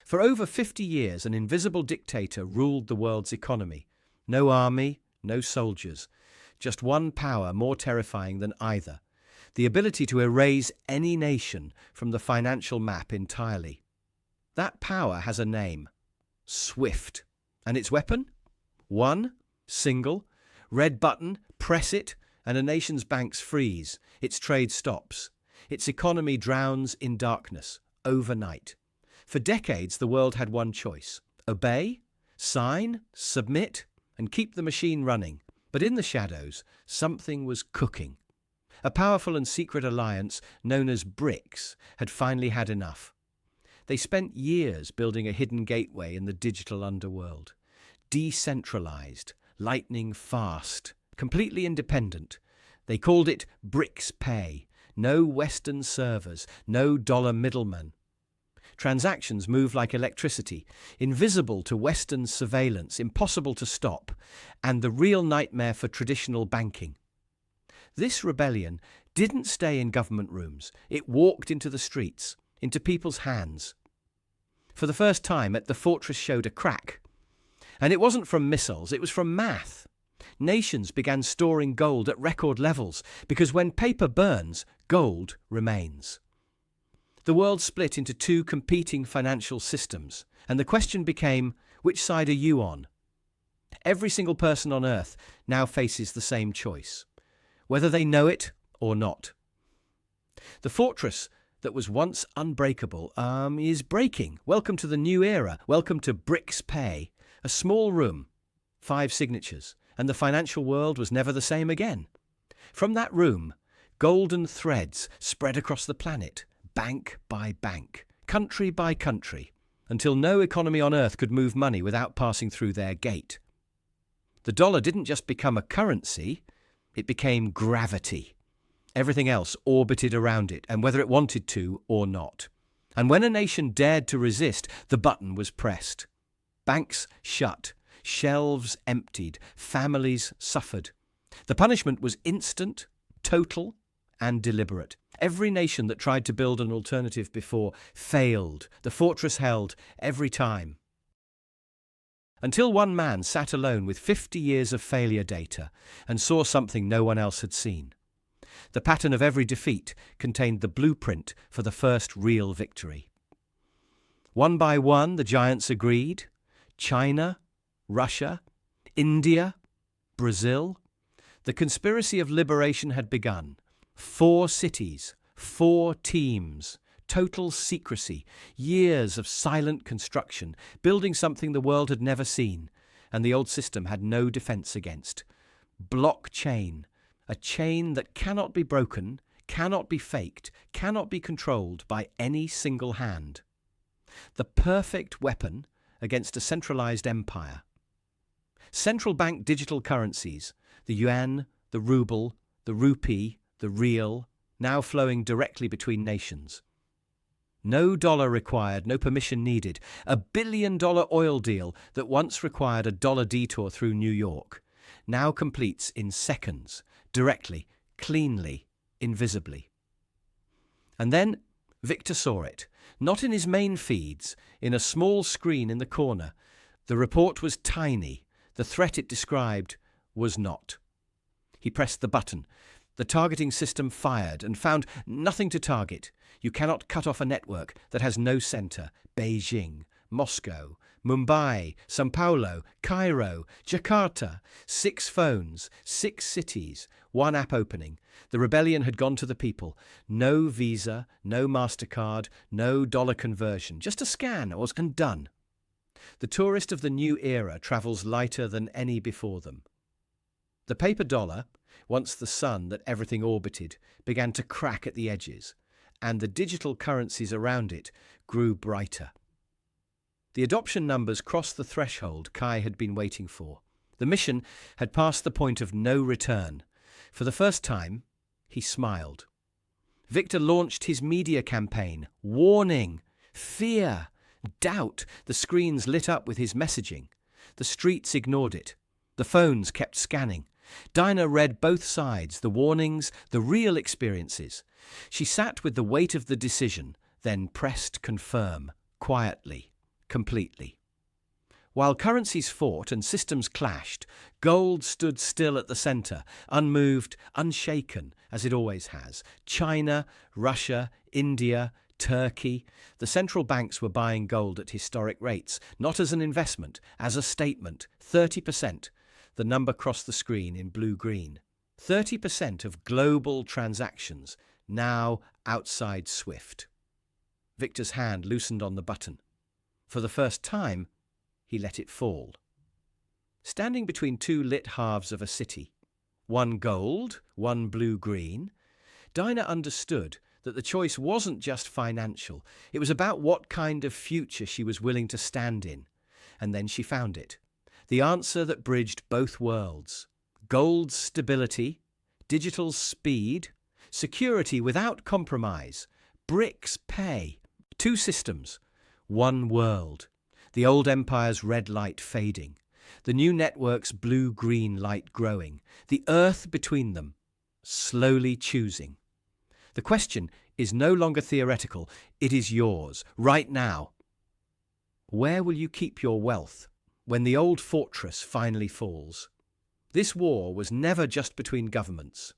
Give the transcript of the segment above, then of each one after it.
For over 50 years, an invisible dictator ruled the world's economy. No army, no soldiers, just one power more terrifying than either: the ability to erase any nation from the financial map entirely. That power has a name: SWIFT. And its weapon? One, single, red button, press it, and a nation's banks freeze. Its trade stops. Its economy drowns in darkness, overnight. For decades, the world had one choice: obey, sign, submit, and keep the machine running. But in the shadows, something was cooking. A powerful and secret alliance known as BRICS had finally had enough. They spent years building a hidden gateway in the digital underworld. Decentralized, lightning fast, completely independent. They called it BRICS Pay. No Western servers, no dollar middlemen. Transactions move like electricity, invisible to Western surveillance, impossible to stop, and the real nightmare for traditional banking. This rebellion didn't stay in government rooms. It walked into the streets, into people's hands. For the first time, the fortress showed a crack. And it wasn't from missiles, it was from math. Nations began storing gold at record levels, because when paper burns, gold remains. The world split into two competing financial systems, and the question became, which side are you on? Every single person on Earth now faces the same choice, whether they know it or not. The fortress that was once unbreakable is breaking. Welcome to the new era. Welcome to BRICS Pay. A small room, 5 signatures, and the financial world was never the same again. From that room, golden threads spread across the planet, bank by bank, country by country, until no economy on Earth could move money without passing through their gate. The dollar didn't just become a currency, it became gravity. Everything else orbited around it, and whether it wanted to or not. And when a nation dared to resist, the button was pressed. Banks shut, shelves emptied, families suffered. The punishment was instant, total, and deliberate. Every nation that tried to build an alternative before failed. The fortress held every time. Until one man sat alone with 50 years of failure data and saw something no one else had seen. The pattern of every defeat contained the blueprint for the first real victory. One by one, the giants agreed. China, Russia, India, Brazil. The conspiracy of liberation had begun. 4 cities, 4 teams, total secrecy, years of silent construction, building something the world had never seen, and the old system had no defense against. Blockchain, a chain that cannot be broken, cannot be faked, cannot be controlled by any single hand. The perfect weapon against a centralized empire. Central bank digital currencies, the yuan, the ruble, the rupee, the real, now flowing directly between nations. No dollar required, no permission needed. A billion-dollar oil deal that once required a dollar detour through New York now completes in seconds, directly, cleanly, invisibly. And then Victor saw it, not in his main feeds, in a small screen in the corner. The report was tiny. The threat it described was not. He pressed the button. The targeting system fired and found nothing to target. You cannot cut off a network that has no center. Beijing, Moscow, Mumbai, São Paulo, Cairo, Jakarta. 6 phones, 6 cities, 1 app opening. The rebellion had gone to the people. No Visa, no MasterCard, no dollar conversion. Just a scan and done. The tourist of the new era travels lighter than any before them. The paper dollar, once the sun that everything orbited, began to crack at the edges, and the digital currencies around it grew brighter. The adoption numbers crossed the threshold Kai had been waiting for. The mission had passed the point of no return. For the first time, he smiled. Victor launched his media campaign. Warning, fear, doubt. The screens lit up with his messaging. The streets ignored it. The phones kept scanning. Dinah read both sides, the warnings, the real experiences. She sat with the weight of the decision, then pressed confirm, quietly, completely. While currencies fought and systems clashed, gold stood still at the center, unmoved, unshaken, as it always has. China, Russia, India, Turkey. The central banks were buying gold at historic rates, not as an investment, as a statement. 30%. The number crossed the screen in blue-green. 30% of global transactions now outside SWIFT. Victor's hand loosened on the button. For the first time, he let it fall. Standing between two lit halves of a city, one gold, one blue-green, Dinah understood that the choice wasn't just financial. It was about what kind of future she was willing to stand in. And then she found it. The answer that bridged both worlds. Gold's stability, digital speed, security without compromise, BRICS Pay. Two systems, one world. The old empire's red light fading, the new network's blue-green light growing, the earth between them, slowly choosing. The question is no longer theoretical, it is yours, right now. Where will you keep your wealth when the old fortress finally falls? This war was never just between governments.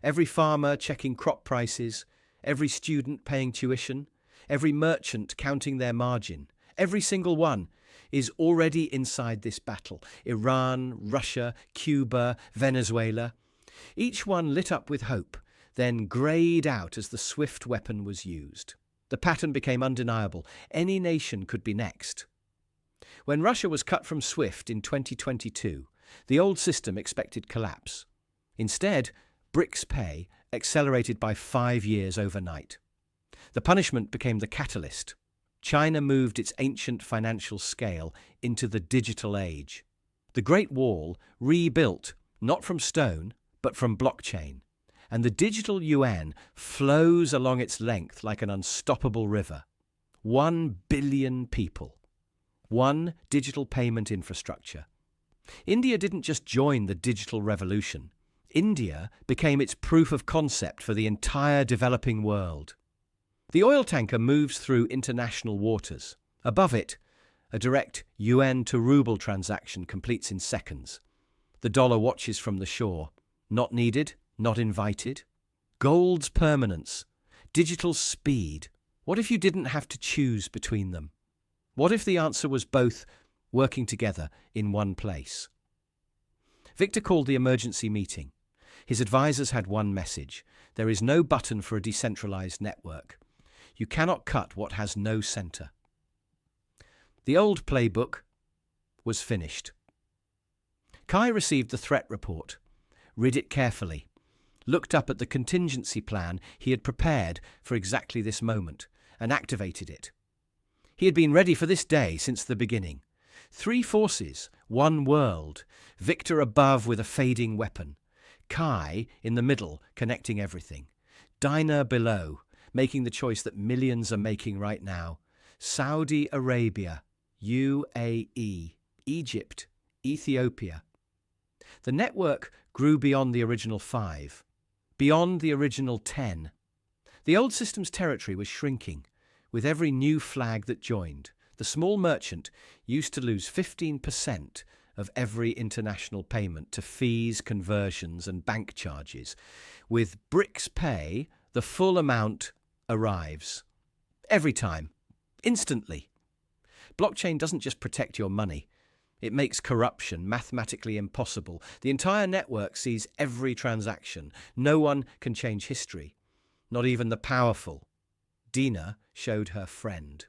Every farmer checking crop prices, every student paying tuition, every merchant counting their margin, every single one is already inside this battle. Iran, Russia, Cuba, Venezuela. Each one lit up with hope, then greyed out as the swift weapon was used. The pattern became undeniable. Any nation could be next. When Russia was cut from SWIFT in 2022, the old system expected collapse. Instead, BRICS Pay accelerated by 5 years overnight. The punishment became the catalyst. China moved its ancient financial scale into the digital age. The Great Wall rebuilt, not from stone, but from blockchain. And the digital yuan flows along its length like an unstoppable river. 1 billion people. One digital payment infrastructure. India didn't just join the digital revolution. India became its proof of concept for the entire developing world. The oil tanker moves through international waters. Above it, a direct yuan to ruble transaction completes in seconds. The dollar watches from the shore. Not needed, not invited. Gold's permanence, digital speed. What if you didn't have to choose between them? What if the answer was both working together in one place? Victor called the emergency meeting. His advisors had one message. There is no button for a decentralized network. You cannot cut what has no center. The old playbook was finished. Kai received the threat report, read it carefully, looked up at the contingency plan he had prepared for exactly this moment, and activated it. He had been ready for this day since the beginning. 3 forces, 1 world, Victor above with a fading weapon, Kai in the middle connecting everything, Dinah below, making the choice that millions are making right now. Saudi Arabia, UAE, Egypt, Ethiopia. The network grew beyond the original 5, beyond the original 10. The old system's territory was shrinking with every new flag that joined. The small merchant used to lose 15% of every international payment to fees, conversions, and bank charges. With BRICS Pay, the full amount arrives. Every time. Instantly. Blockchain doesn't just protect your money. It makes corruption mathematically impossible. The entire network sees every transaction. No one can change history. Not even the powerful. Dina showed her friend.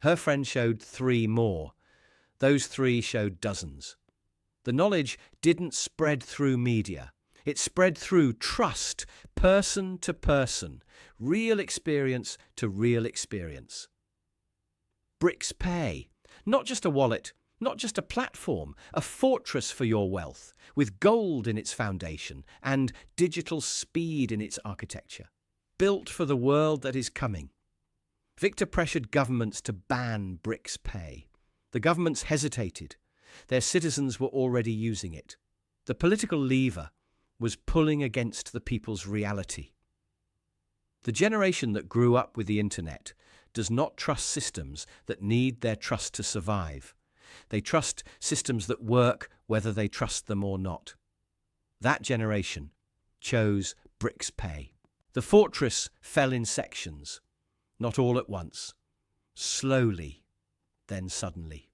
Her friend showed 3 more. Those 3 showed dozens. The knowledge didn't spread through media. It spread through trust, person to person, real experience to real experience. BRICS Pay, not just a wallet, not just a platform, a fortress for your wealth, with gold in its foundation and digital speed in its architecture, built for the world that is coming. Victor pressured governments to ban BRICS Pay. The governments hesitated. Their citizens were already using it. The political lever was pulling against the people's reality. The generation that grew up with the internet does not trust systems that need their trust to survive. They trust systems that work whether they trust them or not. That generation chose BRICS Pay. The fortress fell in sections, not all at once, slowly, then suddenly.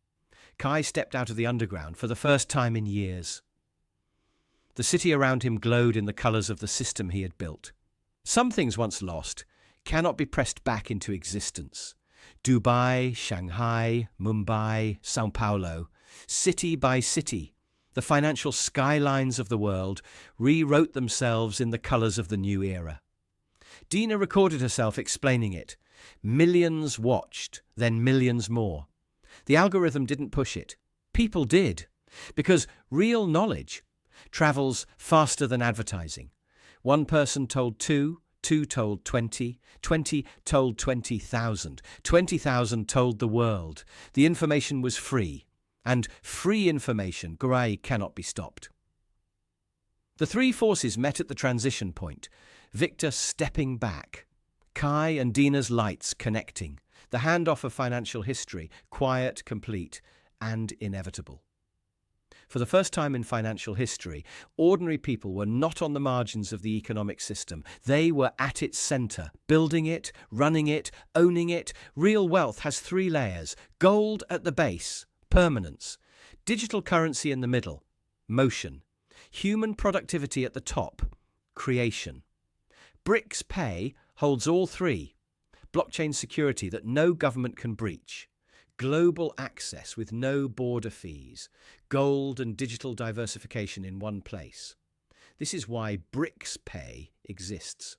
Kai stepped out of the underground for the first time in years. The city around him glowed in the colours of the system he had built. Some things once lost cannot be pressed back into existence. Dubai, Shanghai, Mumbai, Sao Paulo, city by city, the financial skylines of the world rewrote themselves in the colours of the new era. Dina recorded herself explaining it. Millions watched, then millions more. The algorithm didn't push it. People did, because real knowledge travels faster than advertising. One person told two told 20, 20 told 20,000, 20,000 told the world. The information was free, and free information, Gurai, cannot be stopped. The three forces met at the transition point, Victor stepping back, Kai and Dina's lights connecting, the handoff of financial history, quiet, complete, and inevitable. For the first time in financial history, ordinary people were not on the margins of the economic system. They were at its centre, building it, running it, owning it. Real wealth has three layers: gold at the base, permanence; digital currency in the middle, motion; human productivity at the top, creation. BRICS Pay holds all three: blockchain security that no government can breach, global access with no border fees, gold and digital diversification in one place. This is why BRICS Pay exists.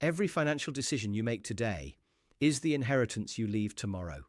Every financial decision you make today is the inheritance you leave tomorrow.